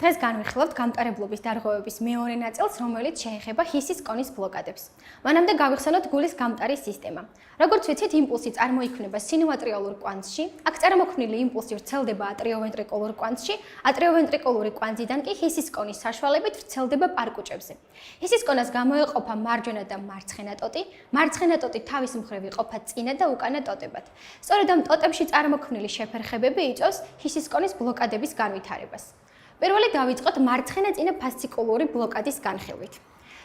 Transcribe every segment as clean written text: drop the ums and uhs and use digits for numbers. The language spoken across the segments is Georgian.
დღეს განვიხილავთ გამტარებლობის დარღვევების მეორე ნაწილს, რომელიც შეეხება ჰისის კონის ბლოკადებს. მანამდე გავიხსენოთ გულის გამტარის სისტემა. როგორც ვიცით, იმპულსი წარმოიქმნება სინუატრიალურ კვანძში, აქ წარმოქმნილი იმპულსი ვრცელდება ატრიოვენტრიკულურ კვანძში, ატრიოვენტრიკულური კვანძიდან კი ჰისის კონის საშუალებით ვრცელდება პარკუჭებზე. ჰისის კონას გამოეყოფა მარჯვენა და მარცხენა ტოტი, მარცხენა ტოტი თავის მხრივ იყოფა წინა და უკანა ტოტებად. სწორედ ამ ტოტებში წარმოქმნილი შეფერხებები იწვევს ჰისის კონის ბლოკადების განვითარებას. პირველი დავიწყოთ მარცხენა წინა ფასციკულური ბლოკადის განხილვით.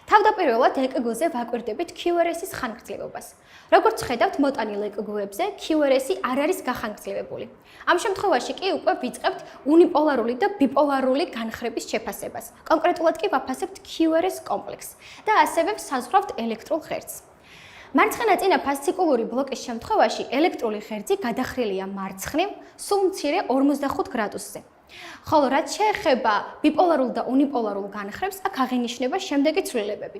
თავდაპირველად EKG-ზე ვაკვირდებით QRS-ის ხანგრძლივობას. როგორც ხედავთ, მოტანილ EKG-ებზე QRS-ი არ არის გახანგრძლივებული. ამ შემთხვევაში კი უკვე ვიწყებთ უნიპოლარული და ბიპოლარული განხრების შეფასებას. კონკრეტულად კი ვაფასებთ QRS კომპლექსს და ასევე ვსაზღვრავთ ელექტრულ ღერძს. მარცხენა წინა ფასციკულური ბლოკის შემთხვევაში ელექტრული ღერძი გადახრილია მარცხნივ, სულ მცირე 45 გრადუსზე. ხოლო რაც შეეხება ბიპოლარულ და უნიპოლარულ განხრებს, აქ აღინიშნება შემდეგი ცვლილებები.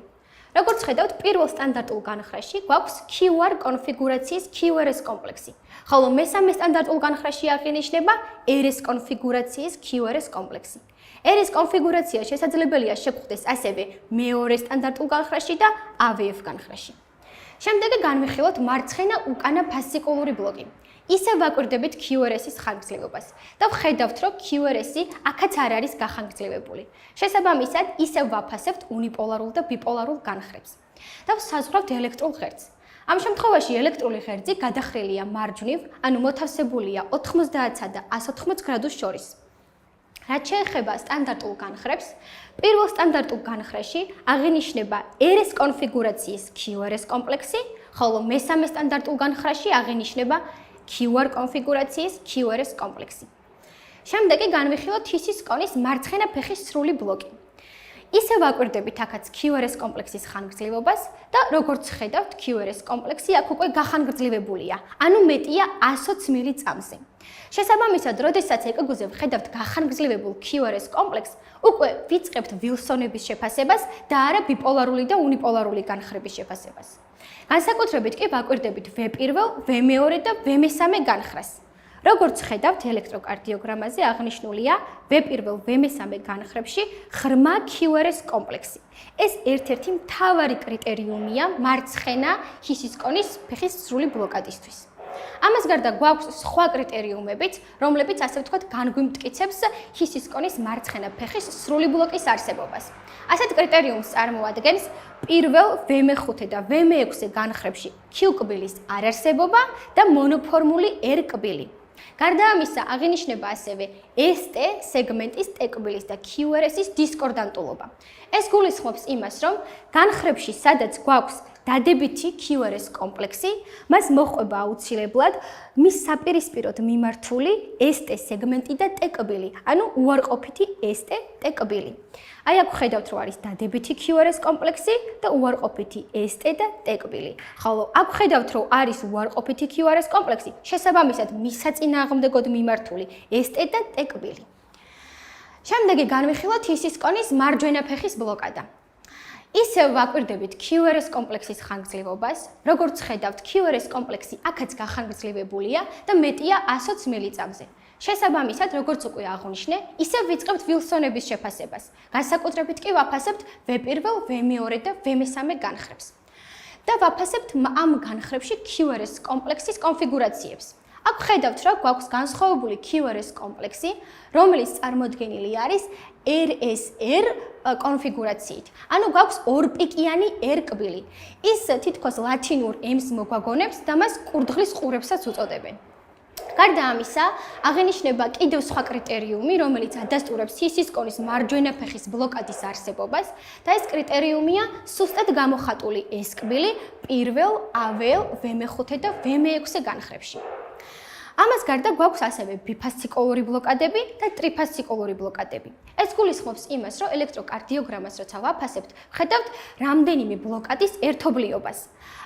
როგორც ხედავთ, პირველ სტანდარტულ განხრაში გვაქვს QR კონფიგურაციის QRS კომპლექსი, ხოლო მესამე სტანდარტულ განხრაში აღინიშნება RS კონფიგურაციის QRS კომპლექსი. RS კონფიგურაცია შესაძლებელია შეგვხვდეს ასევე მეორე სტანდარტულ განხრაში და AVF განხრაში. შემდეგი განვიხილოთ მარცხენა უკანა ფასციკულური ბლოკი. ისევ ვაკვირდებით QRS-ის ხანგრძლივობას და ვხედავთ, რომ QRS-ი აქაც არ არის გახანგრძლივებული. შესაბამისად, ისევ ვაფასებთ უნიპოლარულ და ბიპოლარულ განხრებს და ვსაზღვრავთ ელექტრულ ღერძს. ამ შემთხვევაში ელექტრული ღერძი გადახრილია მარჯვნივ, ანუ მოთავსებულია 90-სა და 180 გრადუს შორის. რაც შეეხება სტანდარტულ განხრებს, პირველ სტანდარტულ განხრაში აღინიშნება RS კონფიგურაციის QRS კომპლექსი, ხოლო მესამე სტანდარტულ განხრაში აღინიშნება QR კონფიგურაციის QRS კომპლექსი. შემდეგი განვიხილოთ ჰისის კონის მარცხენა ფეხის სრული ბლოკი. ისევ ვაკვირდებით აქაც QRS კომპლექსის ხანგრძლივობას და როგორც ხედავთ, QRS კომპლექსი აქ უკვე გახანგრძლივებულია, ანუ მეტია 120 მილიწამზე. შესაბამისად, როდესაც EKG-ზე ვხედავთ გახანგრძლივებულ QRS კომპლექსს, უკვე ვიწყებთ ვილსონების შეფასებას და არა ბიპოლარული და უნიპოლარული განხრების შეფასებას. განსაკუთრებით კი ვაკვირდებით V1, V2 და V3 განხრას. როგორც ხედავთ, ელექტროკარდიოგრამაზე აღნიშნულია V1, V3 განხრებში ღრმა QRS კომპლექსი. ეს ერთ-ერთი მთავარი კრიტერიუმია მარცხენა ჰისის კონის ფეხის სრული ბლოკადისთვის. ამას გარდა გვაქვს სხვა კრიტერიუმებიც, რომლებიც ასე ვთქვათ, განგვიმტკიცებს ჰისის კონის მარცხენა ფეხის სრული ბლოკის არსებობას. ასეთ კრიტერიუმს წარმოადგენს პირველ V5 და V6 განხრებში Q კბილის არარსებობა და მონოფორმული R კბილი. გარდა ამისა, აღინიშნება ასევე ST სეგმენტის T კბილის და QRS-ის დისკორდანტულობა. ეს გულისხმობს იმას, რომ განხრებში, სადაც გვაქვს დადებითი QRS კომპლექსი, მას მოჰყვება აუცილებლად მის საპირისპიროდ მიმართული ST სეგმენტი და T კბილი, ანუ უარყოფითი ST T კბილი. აი აქ ხედავთ, რომ არის დადებითი QRS კომპლექსი და უარყოფითი ST და T კბილი. ხოლო აქ ხედავთ, რომ არის უარყოფითი QRS კომპლექსი, შესაბამისად მის საწინააღმდეგოდ მიმართული ST და T კბილი. შემდეგი განვიხილოთ ჰისის კონის მარჯვენა ფეხის ბლოკადა. ისევ ვაკვირდებით QRS კომპლექსის ხანგრძლივობას, როგორც ხედავთ, QRS კომპლექსი აქაც გახანგრძლივებულია და მეტია 120 მილიწამზე. შესაბამისად, როგორც უკვე აღვნიშნე, ისევ ვიწყებთ ვილსონების შეფასებას. განსაკუთრებით კი ვაფასებთ V1, V2 და V3 განხრებს. და ვაფასებთ ამ განხრებში QRS კომპლექსის კონფიგურაციებს. აქ ხედავთ, რომ გვაქვს განსხვავებული QRS კომპლექსი, რომელიც წარმოდგენილი არის RSR კონფიგურაციით. ანუ გვაქვს ორპიკიანი R კბილი. ის თითქოს ლათინურ M-ს მოგვაგონებს და მას კურდღლის ყურებსაც უწოდებენ. გარდა ამისა, აღინიშნება კიდევ სხვა კრიტერიუმი, რომელიც ადასტურებს ჰისის კონის მარჯვენა ფეხის ბლოკადის არსებობას და ეს კრიტერიუმია სუსტად გამოხატული S კბილი პირველ, AVL, V5 და V6 განხრებში. ამას გარდა გვაქვს ასევე ბიფასციკულური ბლოკადები და ტრიფასციკულური ბლოკადები. ეს გულისხმობს იმას, რომ ელექტროკარდიოგრამას როცა ვაფასებთ, ხედავთ რამდენიმე ბლოკადის ერთობლიობას.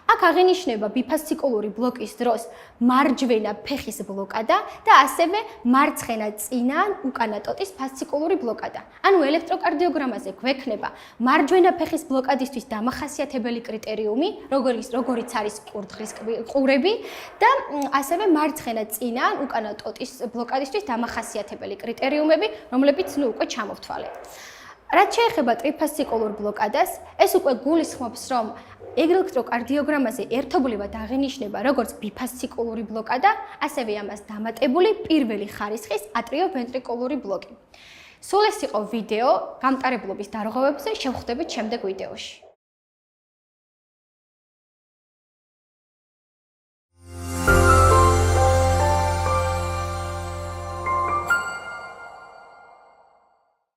აქ აღინიშნება ბიფასციკულური ბლოკის დროს მარჯვენა ფეხის ბლოკადა და ასევე მარცხენა წინა უკანა ტოტის ფასციკულური ბლოკადა. ანუ ელექტროკარდიოგრამაზე გვექნება მარჯვენა ფეხის ბლოკადისთვის დამახასიათებელი კრიტერიუმი, როგორიც არის კურდღლის ყურები და ასევე მარცხენა წინა ან უკანა ტოტის ბლოკადისთვის დამახასიათებელი კრიტერიუმები, რომლებიც უკვე ჩამოვთვალეთ. რაც შეეხება ტრიფასციკულურ ბლოკადას, ეს უკვე გულისხმობს, რომ ელექტროკარდიოგრამაზე ერთობლივად აღინიშნება როგორც ბიფასციკულური ბლოკადა, ასევე ამას დამატებული პირველი ხარისხის ატრიოვენტრიკულური ბლოკი. სულ ეს იყო ვიდეო გამტარებლობის დარღვევებზე, შევხვდებით შემდეგ ვიდეოში.